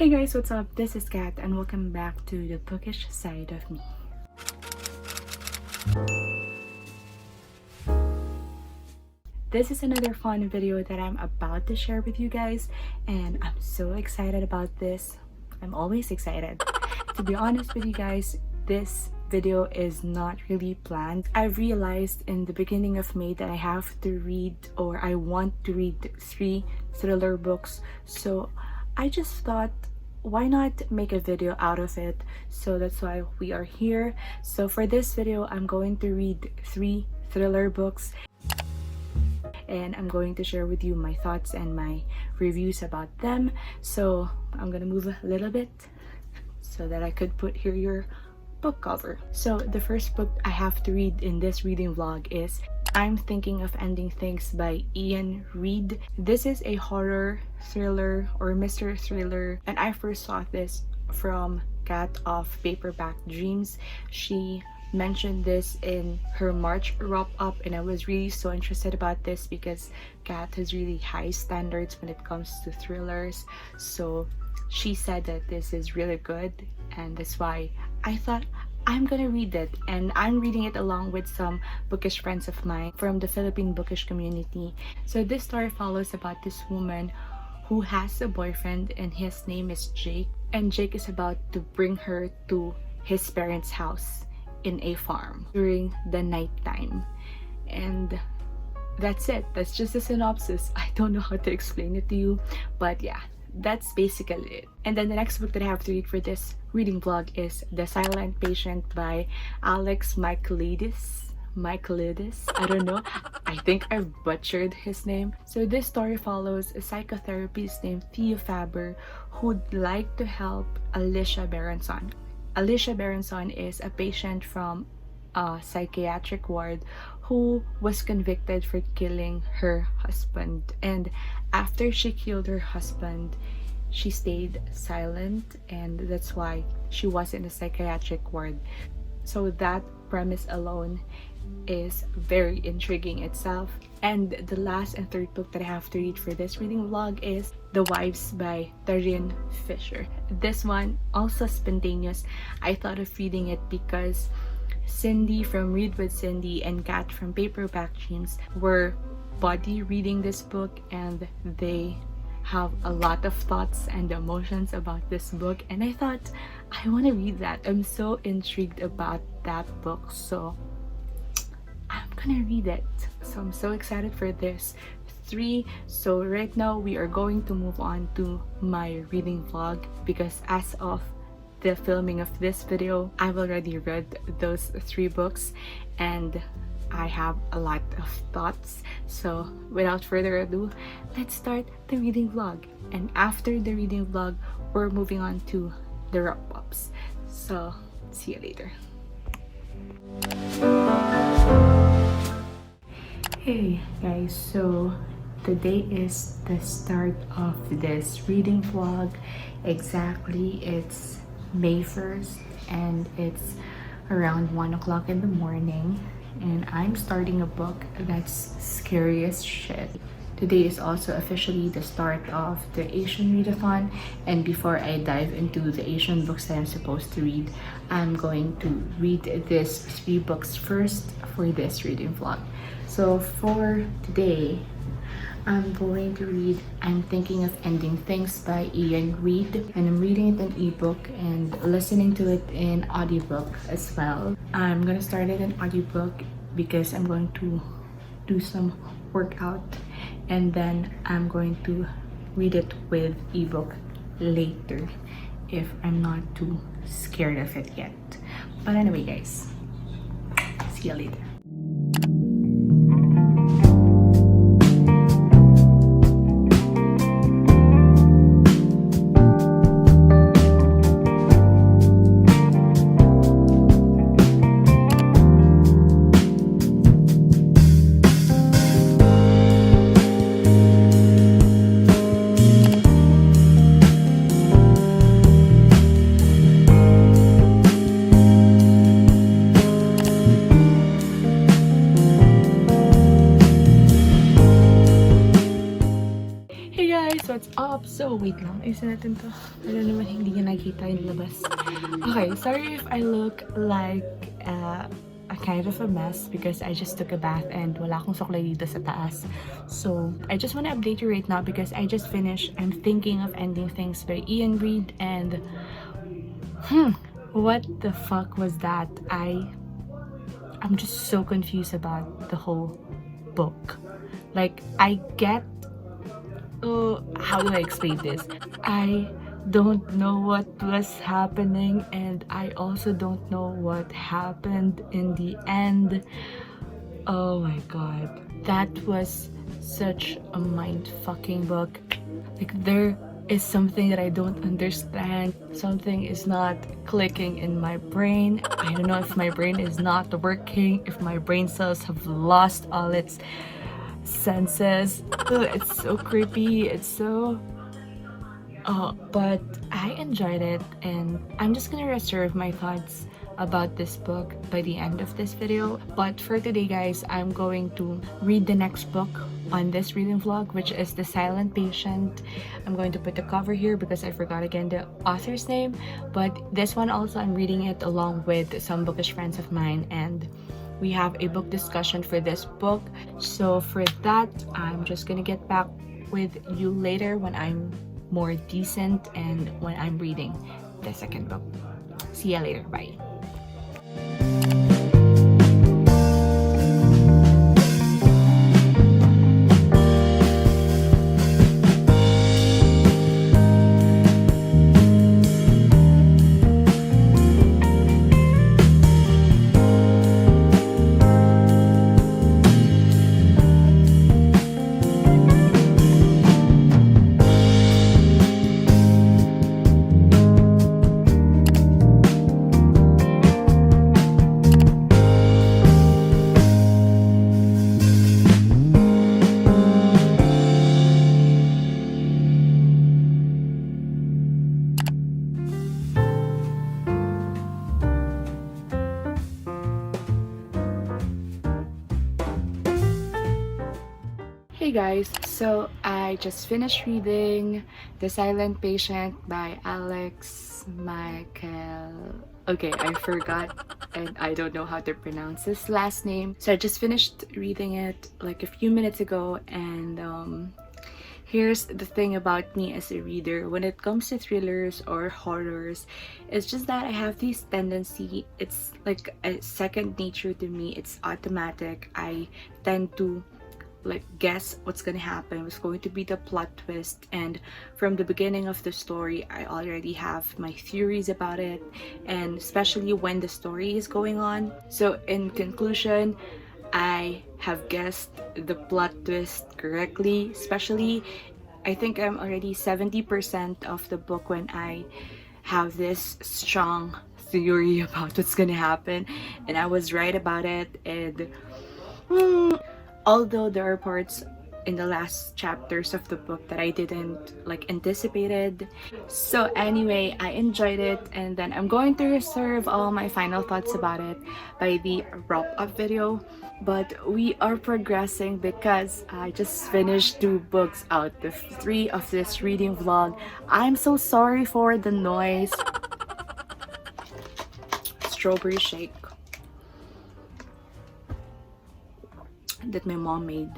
Hey guys, what's up? This is Kat and welcome back to the bookish side of me. This is another fun video that I'm about to share with you guys, and I'm so excited about this. I'm always excited. To be honest with you guys, this video is not really planned. I realized in the beginning of May that I have to read, or I want to read 3 thriller books, so I just thought, why not make a video out of it? So that's why we are here. So for this video, I'm going to read 3 thriller books, and I'm going to share with you my thoughts and my reviews about them. So I'm gonna move a little bit so that I could put here your book cover. So the first book I have to read in this reading vlog is I'm Thinking of Ending Things by Ian Reid. This is a horror thriller or mystery thriller, and I first saw this from Kat of Paperback Dreams. She mentioned this in her March wrap-up, and I was really so interested about this because Kat has really high standards when it comes to thrillers. So she said that this is really good, and that's why I thought I'm gonna read it, and I'm reading it along with some bookish friends of mine from the Philippine bookish community. So this story follows about this woman who has a boyfriend, and his name is Jake, and Jake is about to bring her to his parents' house in a farm during the nighttime. And that's it. That's just a synopsis. I don't know how to explain it to you, but yeah, that's basically it. And then the next book that I have to read for this reading vlog is The Silent Patient by Alex Michaelides. I don't know. I think I've butchered his name. So this story follows a psychotherapist named Theo Faber who'd like to help Alicia Berenson. Alicia Berenson is a patient from a psychiatric ward who was convicted for killing her husband, and after she killed her husband, she stayed silent, and that's why she was in a psychiatric ward. So that premise alone is very intriguing itself. And the last and third book that I have to read for this reading vlog is The Wives by Taryn Fisher. This one also spontaneous. I thought of reading it because Cindy from Read with Cindy and Kat from Paperback Dreams were body reading this book, and they have a lot of thoughts and emotions about this book, and I thought I want to read that. I'm so intrigued about that book, so I'm gonna read it. So I'm so excited for this 3. So right now we are going to move on to my reading vlog, because as of the filming of this video, I've already read those 3 books and I have a lot of thoughts. So without further ado, let's start the reading vlog. And after the reading vlog, we're moving on to the wrap-ups. So see you later. Hey guys, so today is the start of this reading vlog. Exactly, it's May 1st and it's around 1 o'clock in the morning, and I'm starting a book that's scary as shit. Today is also officially the start of the Asian readathon, and before I dive into the Asian books that I'm supposed to read, I'm going to read these 3 books first for this reading vlog. So for today, I'm going to read I'm Thinking of Ending Things by Ian Reid, and I'm reading it in ebook and listening to it in audiobook as well. I'm gonna start it in audiobook because I'm going to do some workout, and then I'm going to read it with ebook later if I'm not too scared of it yet. But anyway guys, see you later. stop. So, wait lang. Ayusin natin to. Alam naman, hindi niya nakita yung labas. Okay, sorry if I look like a kind of a mess because I just took a bath and wala akong suklay dito sa taas. So, I just want to update you right now because I just finished. I'm thinking of ending things by Ian Reid and what the fuck was that? I'm just so confused about the whole book. Like, I get how do I explain this? I don't know what was happening and I also don't know what happened in the end. Oh my god. That was such a mind-fucking book. Like, there is something that I don't understand. Something is not clicking in my brain. I don't know if my brain is not working, if my brain cells have lost all its senses. It's so creepy. It's so but I enjoyed it, and I'm just gonna reserve my thoughts about this book by the end of this video. But for today, guys, I'm going to read the next book on this reading vlog, which is The Silent Patient. I'm going to put the cover here because I forgot again the author's name, but this one also I'm reading it along with some bookish friends of mine, and we have a book discussion for this book. So for that, I'm just gonna get back with you later when I'm more decent and when I'm reading the second book. See ya later. Bye. Hey guys, so I just finished reading The Silent Patient by Alex Michael. Okay, I forgot and I don't know how to pronounce his last name. So I just finished reading it like a few minutes ago, and here's the thing about me as a reader. When it comes to thrillers or horrors, it's just that I have this tendency, it's like a second nature to me. It's automatic. I tend to like guess what's gonna happen, what's going to be the plot twist, and from the beginning of the story I already have my theories about it, and especially when the story is going on. So in conclusion, I have guessed the plot twist correctly. Especially, I think I'm already 70% of the book when I have this strong theory about what's gonna happen, and I was right about it. And although there are parts in the last chapters of the book that I didn't like anticipated. So anyway, I enjoyed it, and then I'm going to reserve all my final thoughts about it by the wrap-up video. But we are progressing because I just finished 2 books out of 3 of this reading vlog. I'm so sorry for the noise. Strawberry shake that my mom made.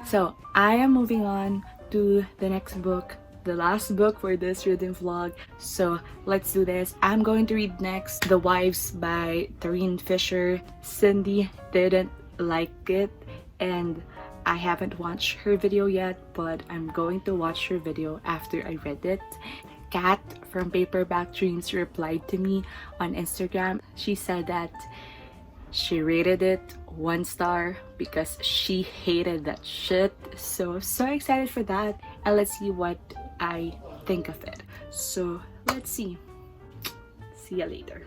So I am moving on to the next book, the last book for this reading vlog. So let's do this. I'm going to read next The Wives by Tareen Fisher. Cindy didn't like it, and I haven't watched her video yet, but I'm going to watch her video after I read it. Kat from Paperback Dreams replied to me on Instagram. She said that she rated it 1 star because she hated that shit. So excited for that, and let's see what I think of it. So let's see. See ya later.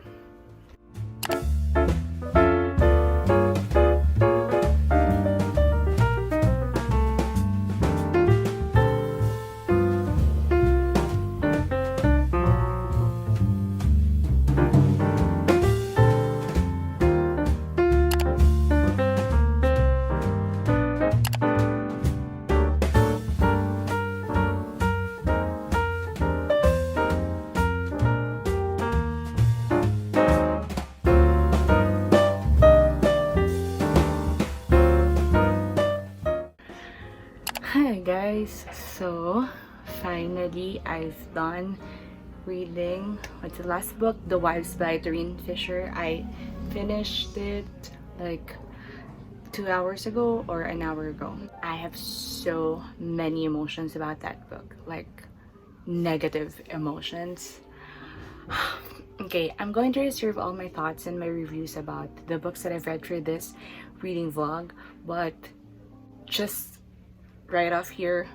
guys, so finally I've done reading what's the last book, The Wives by Doreen Fisher. I finished it like 2 hours ago or an hour ago. I have so many emotions about that book, like negative emotions. Okay, I'm going to reserve all my thoughts and my reviews about the books that I've read for this reading vlog, but just right off here,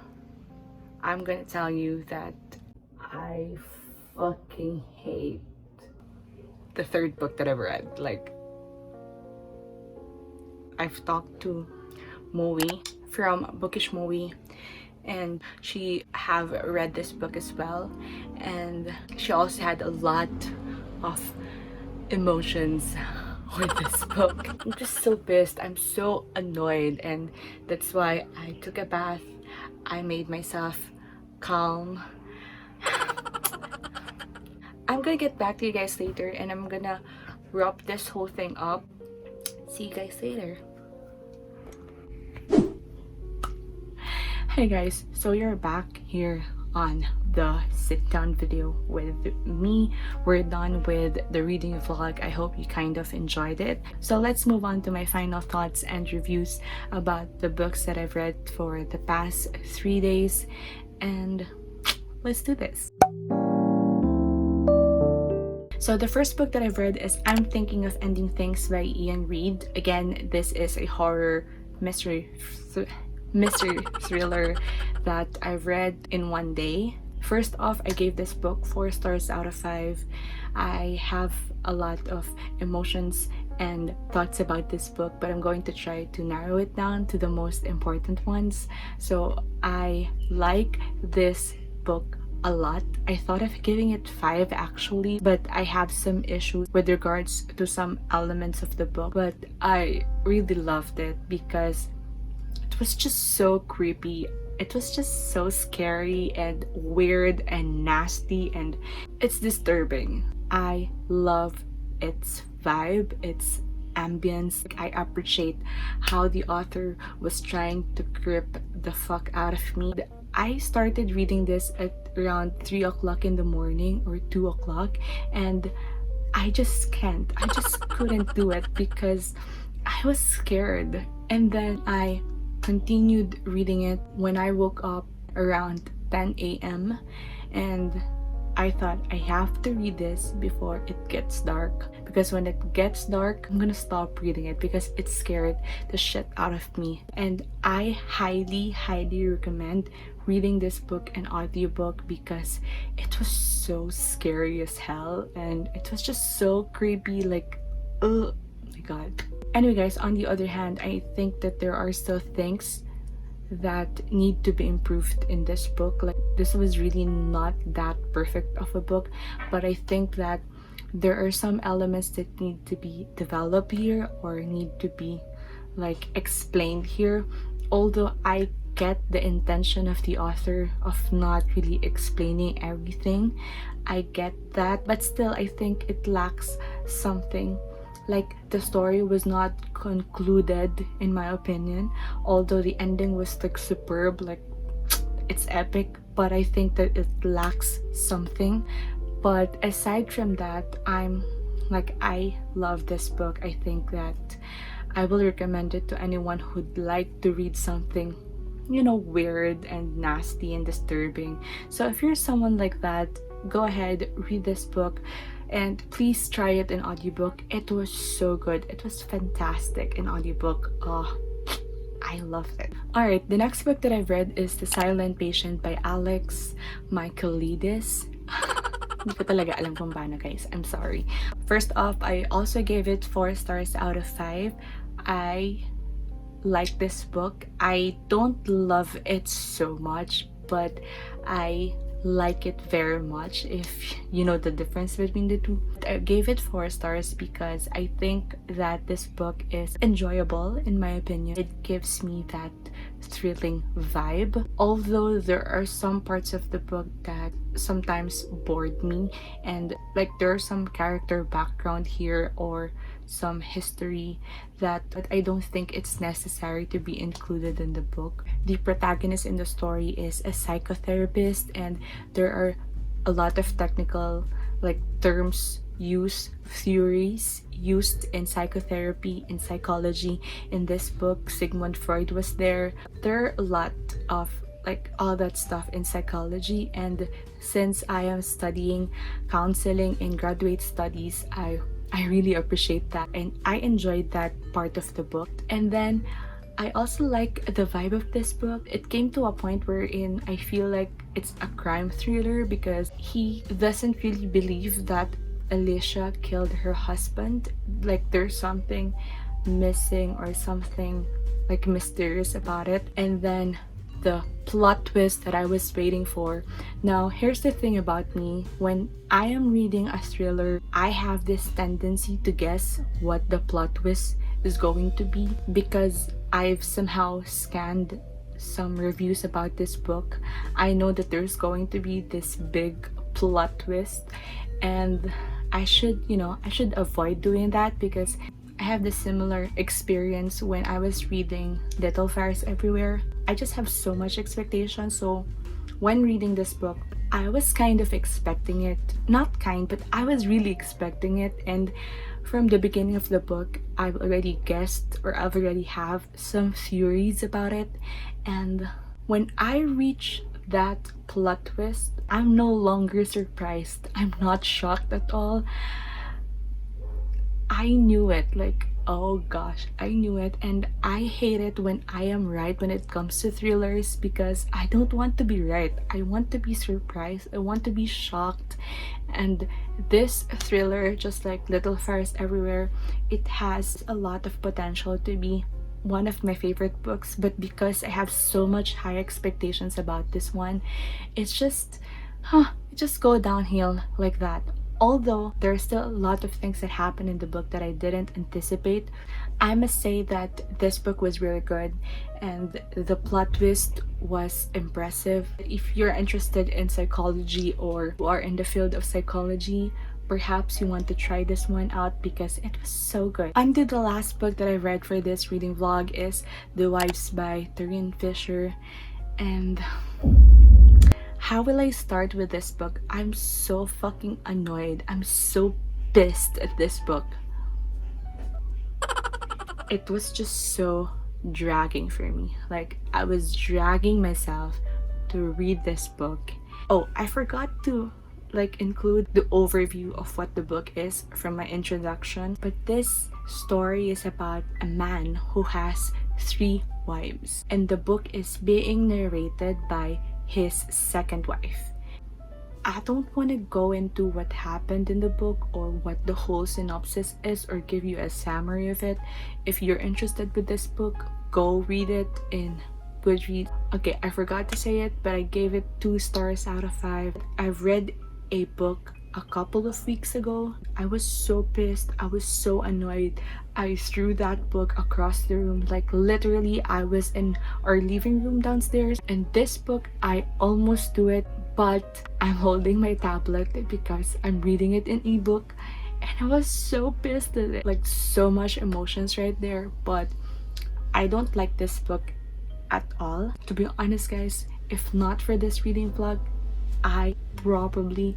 I'm gonna tell you that I fucking hate the third book that I've read. Like, I've talked to Moe from Bookish Moe, and she have read this book as well, and she also had a lot of emotions with this book. I'm just so pissed. I'm so annoyed, and that's why I took a bath. I made myself calm. I'm gonna get back to you guys later, and I'm gonna wrap this whole thing up. See you guys later. Hey guys, so you're back here on the sit down video with me. We're done with the reading vlog. I hope you kind of enjoyed it. So let's move on to my final thoughts and reviews about the books that I've read for the past 3 days, and let's do this. So the first book that I've read is I'm Thinking of Ending Things by Ian Reid. Again, this is a horror mystery thriller that I've read in one day. First off, I gave this book 4 stars out of 5. I have a lot of emotions and thoughts about this book, but I'm going to try to narrow it down to the most important ones. So I like this book a lot. I thought of giving it 5 actually, but I have some issues with regards to some elements of the book. But I really loved it because it was just so creepy. It was just so scary and weird and nasty, and it's disturbing. I love its vibe, its ambience. I appreciate how the author was trying to creep the fuck out of me. I started reading this at around 3 o'clock in the morning or 2 o'clock, and I just couldn't do it because I was scared. And then I continued reading it when I woke up around 10 a.m. and I thought I have to read this before it gets dark, because when it gets dark, I'm gonna stop reading it because it scared the shit out of me. And I highly recommend reading this book and audiobook because it was so scary as hell, and it was just so creepy. Like, oh my god. Anyway guys, on the other hand, I think that there are still things that need to be improved in this book. Like, this was really not that perfect of a book, but I think that there are some elements that need to be developed here or need to be like explained here. Although I get the intention of the author of not really explaining everything, I get that, but still I think it lacks something. Like, the story was not concluded in my opinion, although the ending was like superb, like it's epic, but I think that it lacks something. But aside from that, I love this book. I think that I will recommend it to anyone who'd like to read something, you know, weird and nasty and disturbing. So if you're someone like that, go ahead, read this book, and please try it in audiobook. It was so good. It was fantastic in audiobook. Oh, I loved it. Alright, the next book that I've read is The Silent Patient by Alex Michaelides. Hindi ko talaga alam kung paano, guys. I'm sorry. First off, I also gave it 4 stars out of 5. I like this book. I don't love it so much, but I like it very much, if you know the difference between the two. I gave it 4 stars because I think that this book is enjoyable in my opinion. It gives me that thrilling vibe, although there are some parts of the book that sometimes bored me, and like there's some character background here or some history that I don't think it's necessary to be included in the book. The protagonist in the story is a psychotherapist, and there are a lot of technical like terms used, theories used in psychotherapy, in psychology. In this book, Sigmund Freud was there. There are a lot of like all that stuff in psychology, and since I am studying counseling in graduate studies, I really appreciate that, and I enjoyed that part of the book. And then I also like the vibe of this book. It came to a point wherein I feel like it's a crime thriller because he doesn't really believe that Alicia killed her husband. Like there's something missing or something like mysterious about it. And then the plot twist that I was waiting for. Now, here's the thing about me. When I am reading a thriller, I have this tendency to guess what the plot twist is going to be because I've somehow scanned some reviews about this book. I know that there's going to be this big plot twist, and I should avoid doing that because I have the similar experience when I was reading Little Fires Everywhere. I just have so much expectation, so when reading this book, I was kind of expecting it. Not kind, but I was really expecting it, and from the beginning of the book, I've already guessed or I've already have some theories about it. And when I reach that plot twist, I'm no longer surprised. I'm not shocked at all. I knew it, like, oh gosh, I knew it. And I hate it when I am right when it comes to thrillers because I don't want to be right. I want to be surprised. I want to be shocked. And this thriller, just like Little Fires Everywhere, it has a lot of potential to be one of my favorite books, but because I have so much high expectations about this one, it's just it just go downhill like that. Although there are still a lot of things that happen in the book that I didn't anticipate, I must say that this book was really good and the plot twist was impressive. If you're interested in psychology or you are in the field of psychology, perhaps you want to try this one out because it was so good. And the last book that I read for this reading vlog is The Wives by Tarine Fisher. And how will I start with this book? I'm so fucking annoyed. I'm so pissed at this book. It was just so dragging for me. Like, I was dragging myself to read this book. Oh, I forgot to include the overview of what the book is from my introduction. But this story is about a man who has 3 wives. And the book is being narrated by his second wife. I don't want to go into what happened in the book or what the whole synopsis is or give you a summary of it. If you're interested with this book, go read it in Goodreads. Okay, I forgot to say it, but I gave it 2 stars out of 5. I've read a book a couple of weeks ago. I was so pissed. I was so annoyed. I threw that book across the room. Like literally, I was in our living room downstairs, and this book, I almost do it, but I'm holding my tablet because I'm reading it in ebook, and I was so pissed at it. Like so much emotions right there, but I don't like this book at all. To be honest, guys, if not for this reading vlog, I probably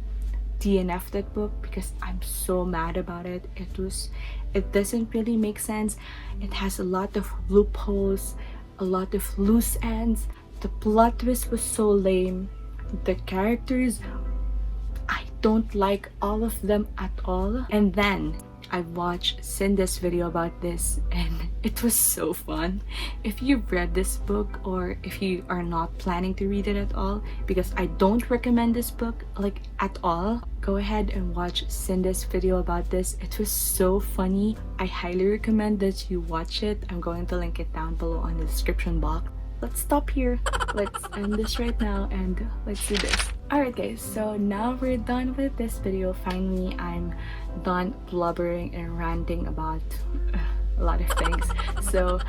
DNF that book because I'm so mad about it. It doesn't really make sense. It has a lot of loopholes, a lot of loose ends. The plot twist was so lame. The characters, I don't like all of them at all. And then I watched Cinda's video about this and it was so fun. If you've read this book or if you are not planning to read it at all, because I don't recommend this book like at all, go ahead and watch Cinda's video about this. It was so funny. I highly recommend that you watch it. I'm going to link it down below on the description box. Let's stop here. Let's end this right now and let's do this. Alright guys, so now we're done with this video. Finally, I'm done blubbering and ranting about a lot of things. So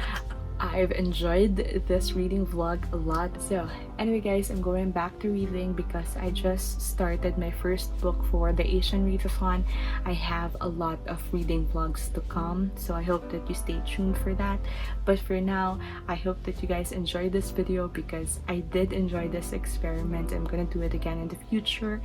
I've enjoyed this reading vlog a lot. So anyway guys, I'm going back to reading because I just started my first book for the Asian Readathon. I have a lot of reading vlogs to come, so I hope that you stay tuned for that. But for now, I hope that you guys enjoyed this video because I did enjoy this experiment. I'm gonna do it again in the future.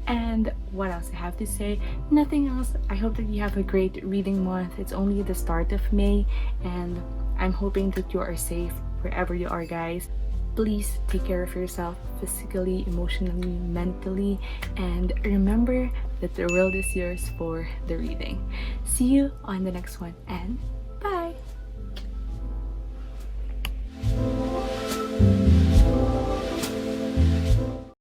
And what else I have to say? Nothing else. I hope that you have a great reading month. It's only the start of May, and I'm hoping that you are safe wherever you are, guys. Please take care of yourself physically, emotionally, mentally, and remember that the world is yours for the reading. See you on the next one, and